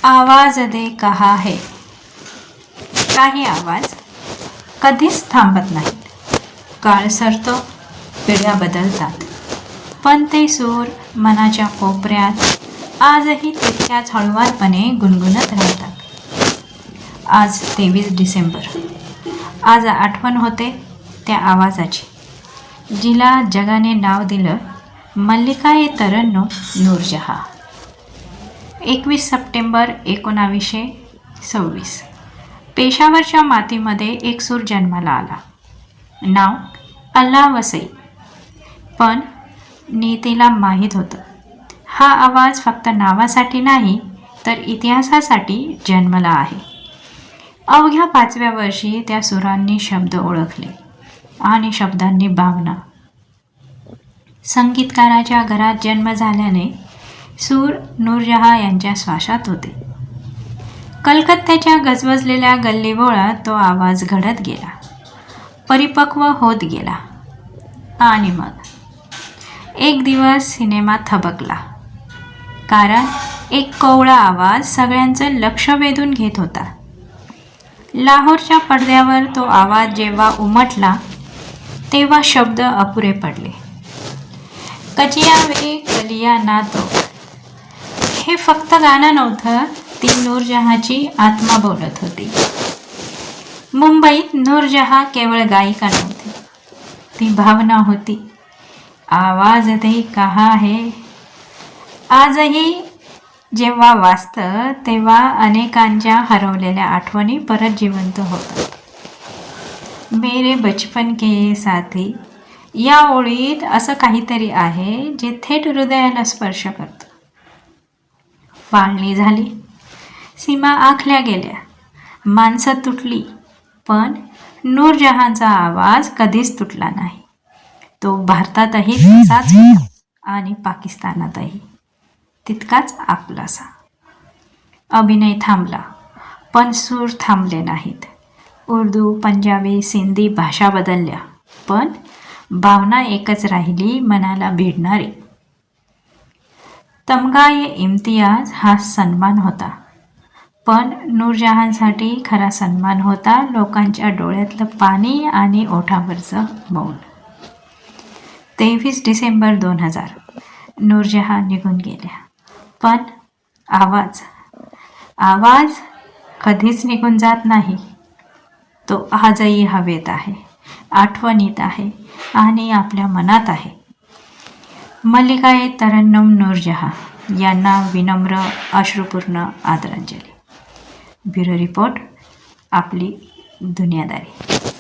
आवाज दे कहा है. काही आवाज कधीच थांबत नाहीत. काळ सरतो, पिढ्या बदलतात, पण ते सूर मनाच्या कोपऱ्यात आजही तितक्याच हळुवारपणे गुणगुणत राहतात. आज 23 डिसेंबर. आज आठवण होते त्या आवाजाची, जिला जगाने नाव दिलं मल्लिका-ए-तरन्नुम नूरजहाँ. 21 सप्टेंबर 1926. पेशावरच्या मातीमध्ये एक सूर जन्माला आला. नाव अल्लाह वसई. पण नीतीला माहीत होतं, हा आवाज फक्त नावासाठी नाही तर इतिहासासाठी जन्मला आहे. अवघ्या 5व्या वर्षी त्या सुरांनी शब्द ओळखले आणि शब्दांनी भावना. संगीतकाराच्या घरात जन्म झाल्याने सूर नूरजहाँ यांच्या श्वासात होते. कलकत्त्याच्या गजबजलेल्या गल्लीबोळात तो आवाज घडत गेला, परिपक्व होत गेला. आणि मग एक दिवस सिनेमा थबकला, कारण एक कोवळा आवाज सगळ्यांचं लक्ष वेधून घेत होता. लाहोरच्या पडद्यावर तो आवाज जेव्हा उमटला तेव्हा शब्द अपुरे पडले. कचिया वे कलिया ना तो. हे फक्त गाणं नव्हतं, ती नूरजहाँची आत्मा बोलत होती. मुंबईत नूरजहाँ केवळ गायिका नव्हती, ती भावना होती. आवाज दे कहा है आजही जेव्हा वाजतं तेव्हा अनेकांच्या हरवलेल्या आठवणी परत जिवंत होतात. मेरे बचपन के साथी या ओळीत असं काहीतरी आहे जे थेट हृदयाला स्पर्श करतं. फाळणी झाली, सीमा आखल्या गेल्या, माणसं तुटली, पण नूरजहाँचा आवाज कधीच तुटला नाही. तो भारतातही तसाच होता आणि पाकिस्तानातही तितकाच आपलासा. अभिनय थांबला, पण सूर थांबले नाहीत. उर्दू, पंजाबी, सिंधी भाषा बदलल्या, पण भावना एकच राहिली, मनाला भिडणारी. तमगा-ए-इम्तियाज हा सन्मान होता, पण नूरजहाँसाठी खरा सन्मान होता लोकांच्या डोळ्यातलं पाणी आणि ओठावरचं मौन. 23 डिसेंबर 2000. नूरजहाँ निघून गेल्या, पण आवाज कधीच निघून जात नाही. तो आजही हवेत आहे, आठवणीत आहे आणि आपल्या मनात आहे. मल्लिका-ए-तरन्नुम नूरजहाँ यांना विनम्र अश्रुपूर्ण आदरांजली. ब्युरो रिपोर्ट, आपली दुनियादारी.